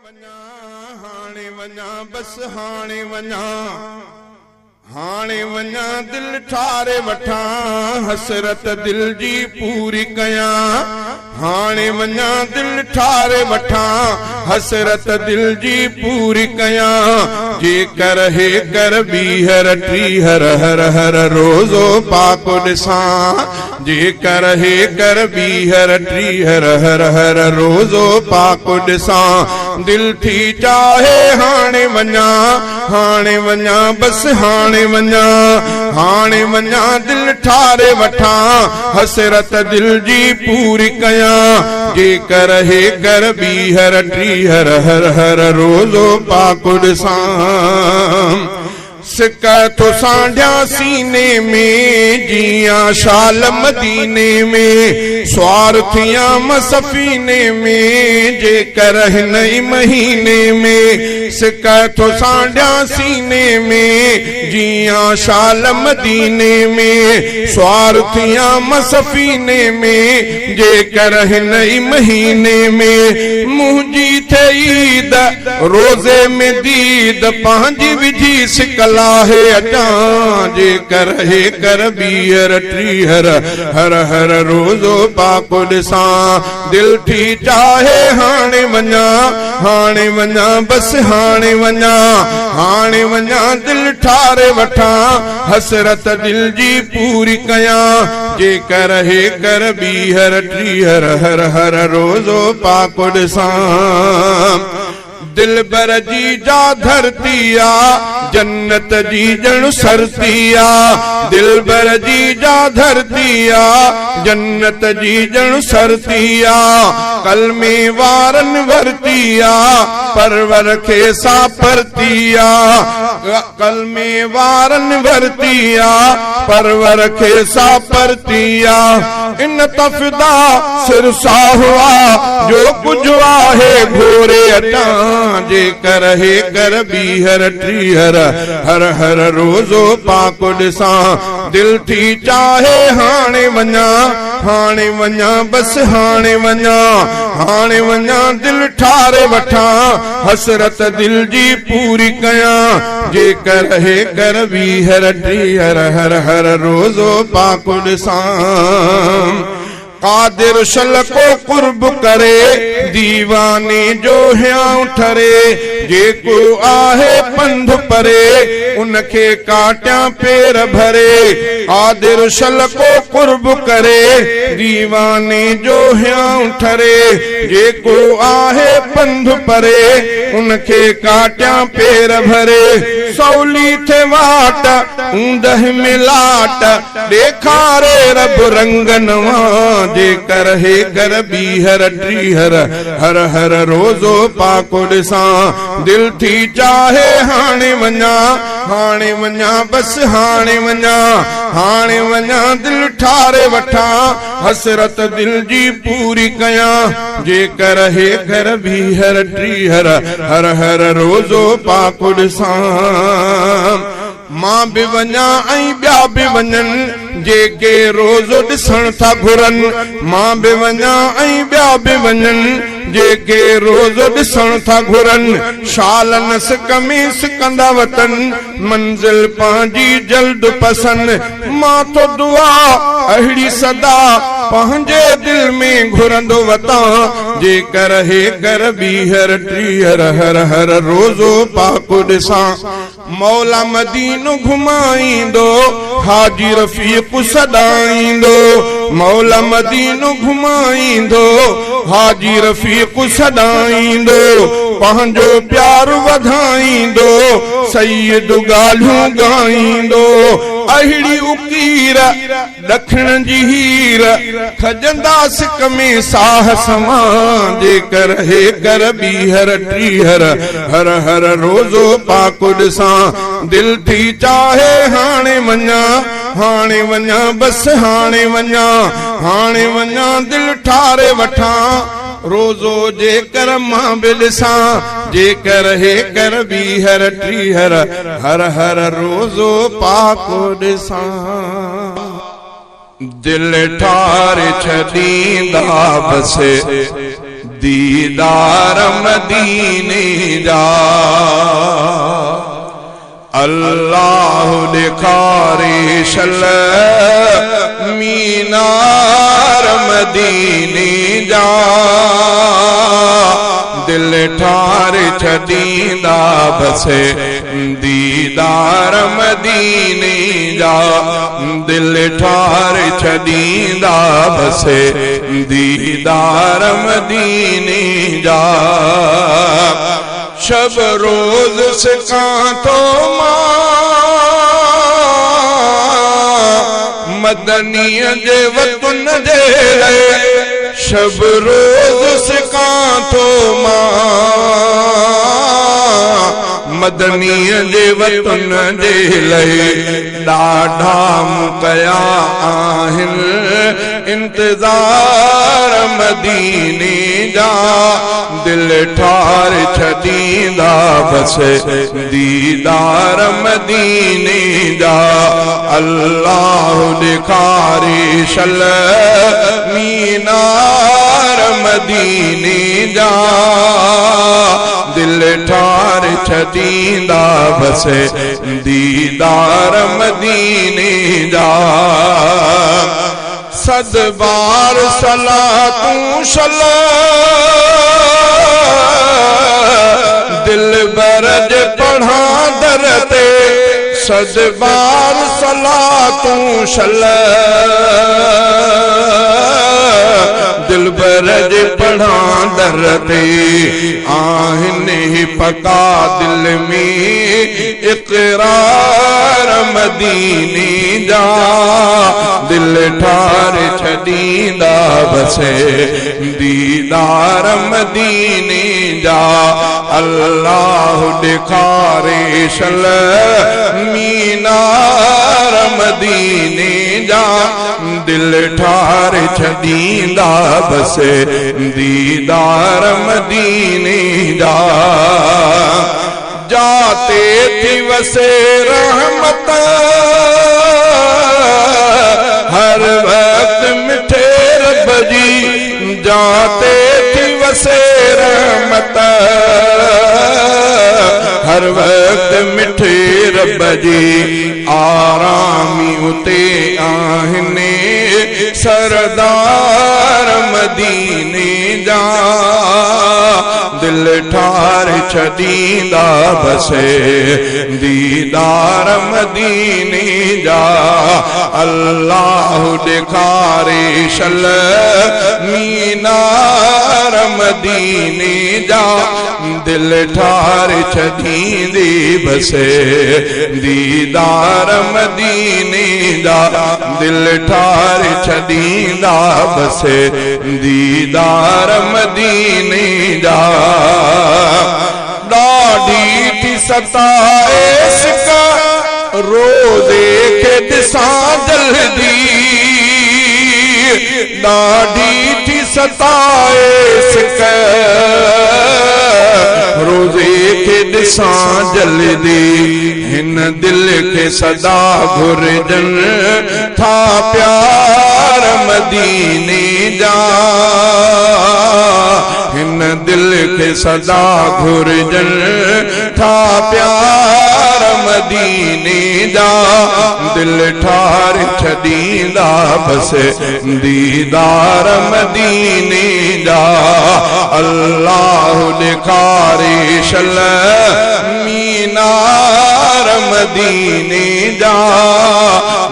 वञा हाणे वञा बस हाणे वञा हाणे वञा दिल ठारे वठा हसरत दिल जी पूरी कया हाणे वञा दिल ठारे वठा हसरत दिल जी पूरी कया जेकर हे कर बीहर टीहर हर हर रोज़ो पाक ॾिसा जेकर हे कर बीहर टीहर हर हर रोज़ो पाक ॾिसा दिल थी चाहे हाणे वञा बस हाणे वञा दिल ठारे वठा हसरत दिल जी पूरी कया जेकर हे कर बीहर टीहर हर हर रोज़ो पाक ॾिसा सिक तो सांढिया सीने में जिया शाल मदीने में स्वार्थिया मसफीने में जेकर हिन महीने में सिक तो सांढिया सीने में जिया शाल मदीने में स्वार्थिया मसफीने में जेकर हिन महीने में मुंहिंजी थे ईद रोज़े में दीद पंहिंजी विझी सिकला है अचा जेकर हे कर बीहर टीहर हर हर रोज़ो पाक ॾिसा दिल थी चाहे हाणे वञा बस हाणे वञा दिल ठारे वठा हसरत दिल जी पूरी कया जेकर हे कर बीहर टीहर हर हर रोज़ो पाक ॾिसा दिल बर जी जा धरतिया जन्नत जी जण सरतिया दिल बर जी जा धरतिया जन्नत जी जण सरतिया कलमे वारन वरतिया परवर खे सापरतिया कलमे वारन वरतिया परवर खे सापरतिया इन तफदा सिर साहुआ जो कुछ आहे घोरे अटा जेकर हे कर बीहर टीहर हर हर रोज़ो पाक ॾिसा दिल थी चाहे हाणे वञा बस हाणे वञा दिल ठारे वठा हसरत दिल जी पूरी कया जेकर हे कर बीहर टीहर हर हर रोज़ो पाक ॾिसा कादिर शल को कुर्ब करे दीवाने जो ह्यां ठरे जेको आहे पंध परे उनके काट्या पेर भरे कादिर शल को कुर्ब करे दीवाने जो ह्यां ठरे जेको आहे पंध परे उनके काट्या पेर भरे सौली थे वाट ऊंदह मिलाट देखारे रब रंग नवा जेकर हे कर बीहर टीहर हर हर रोज़ो पाक ॾिसा दिल थी चाहे हाणे वञा बस हाणे वञा दिल ठारे वठा हसरत दिल जी पूरी कया जेकर हे कर बीहर टीहर हर हर रोज़ो पाक ॾिसा मां भी वञा ऐं ॿिया बि वञनि जेके रोज़ो ॾिसण था घुरनि मां भी वञा ऐं ॿिया बि वञनि जेके रोज़ो ॾिसण था घुरनि शाल नसक में सिकंदा वतन मंज़िल पंहिंजी जल्द पसंद मां तो दुआ अहिड़ी सदा पंहिंजे दिल में घुरंदो वता जेकर हे कर बीहर टीहर हर हर रोज़ो पाक ॾिसा मौला मदीनो घुमाईंदो हाजी रफ़ीक सदाईंदो मौला मदीनो घुमाईंदो हाजी रफ़ीक सदाईंदो पंहिंजो प्यार वधाईंदो सैयद ॻाल्हियूं ॻाईंदो अहिड़ी उकीर ॾखण जी हीर खजंदा सिक में साह समा जेकर हे कर बीहर टीहर हर हर रोज़ो पाक ॾिसा दिल थी चाहे हाणे वञा बस हाणे वञा दिल ठारे वठा रोज़ो जेकर मां बि ॾिसा जेकर हे कर बीहर टीहर हर हर रोज़ो पाक ॾिसा दिल ठारे छॾींदा बस दीदार मदीने जा। अल्लाह दिखारे शल मीनार मदीने जा। दिल ठार छदींदा बसे दीदार मदीने जा। दिल ठार छदींदा बसे दीदार मदीने जा। शब रोज सिका तो मदनीअ जे वतन जे लाइ। शब रोज सिका तो मदनीअ जे वतन जे लाइ। ॾाढा मुकया आहिनि इंतज़ार मदीने जा। दिल ठार छदींदा बसे दीदार मदीने जा। अल्लाह दिखारे शल मीनार मदीने जा। दिल ठार छदींदा बसे दीदार मदीने जा। सद बार सलातूं शला दिल बरज पढ़ा दर ते। सद बार सलातूं शला दिल बरज पढ़ा दर ते। आहिनि पका दिल में इक़रार मदीने जा। दिल ठार छदींदा बसे दीदार मदीने जा। अल्लाह दिखारे शल मीनार मदीने जा। दिल ठार छदींदा बसे दीदार मदीने जा। जाते थी वसे रहमत हर वक्त मिठे रब जी। जाते थी वसे रहमत हर वक्त मिठे रब जी। आरामी उते आहिनि सरदार मदीने जा। दिल ठार छदींदा बसे दीदार मदीने जा। अल्लाह दिखारे शल मीनार मदीने जा। दिल ठार छदींदी बसे दीदार मदीने जा। दिल ठार छदींदा बसे दीदार मदीने जा। ॾाढी थी सताए सिका रोज़े खे ॾिसां जल्दी। ॾाढी थी सताए सिका रोज़े खे ॾिसां जल्दी। हिन दिल खे सदा घुरजनि था प्यार मदीने जा। हिन दिल के सदा घुरजनि था प्यार मदीने जा। दिल ठार छदींदा बसे दीदार मदीने जा। अल्लाह दिखारे शल मीनार मदीने जा।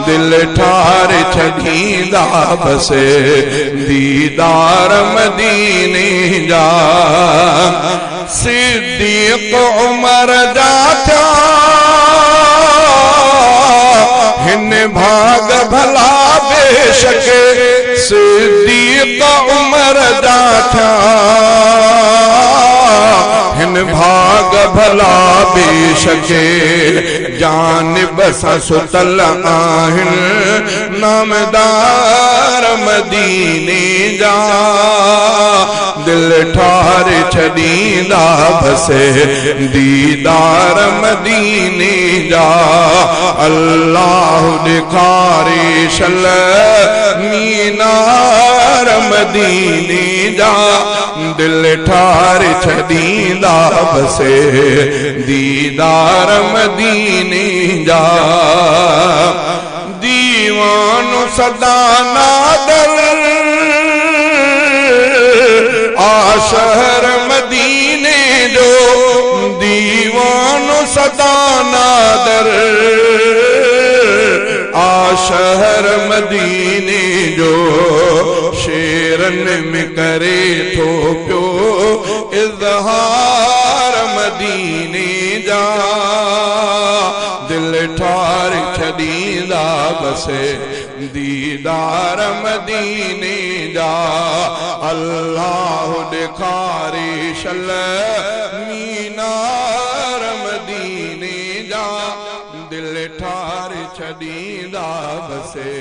दिल ठार छदींदा बसे दीदार मदीने जा। सिद्दीक़ उमर जा था हिन भाग भला बेशक। सिद्दीक़ उमर जा था हिन भाग भला बेशके जानिब सां सुतल आहिनि नामदार मदीने जा दिल ठारे छॾींदा बसे दीदार मदीने जा अल्लाह ॾेखारे शल मीनार मदीने जा दिल ठारे छॾींदा बसे दीदार मदीने जा दीवानो सदा नादर आशहर मदीने जो दीवानो सदा नादर आशहर मदीने जो शेरन में करे थो पियो इज़हार मदीने जा दिल ठार छॾींदा बसे दीदार मदीने जा अल्लाह ॾेखारे शल मीनार मदीने जा दिल ठार छॾींदा बसे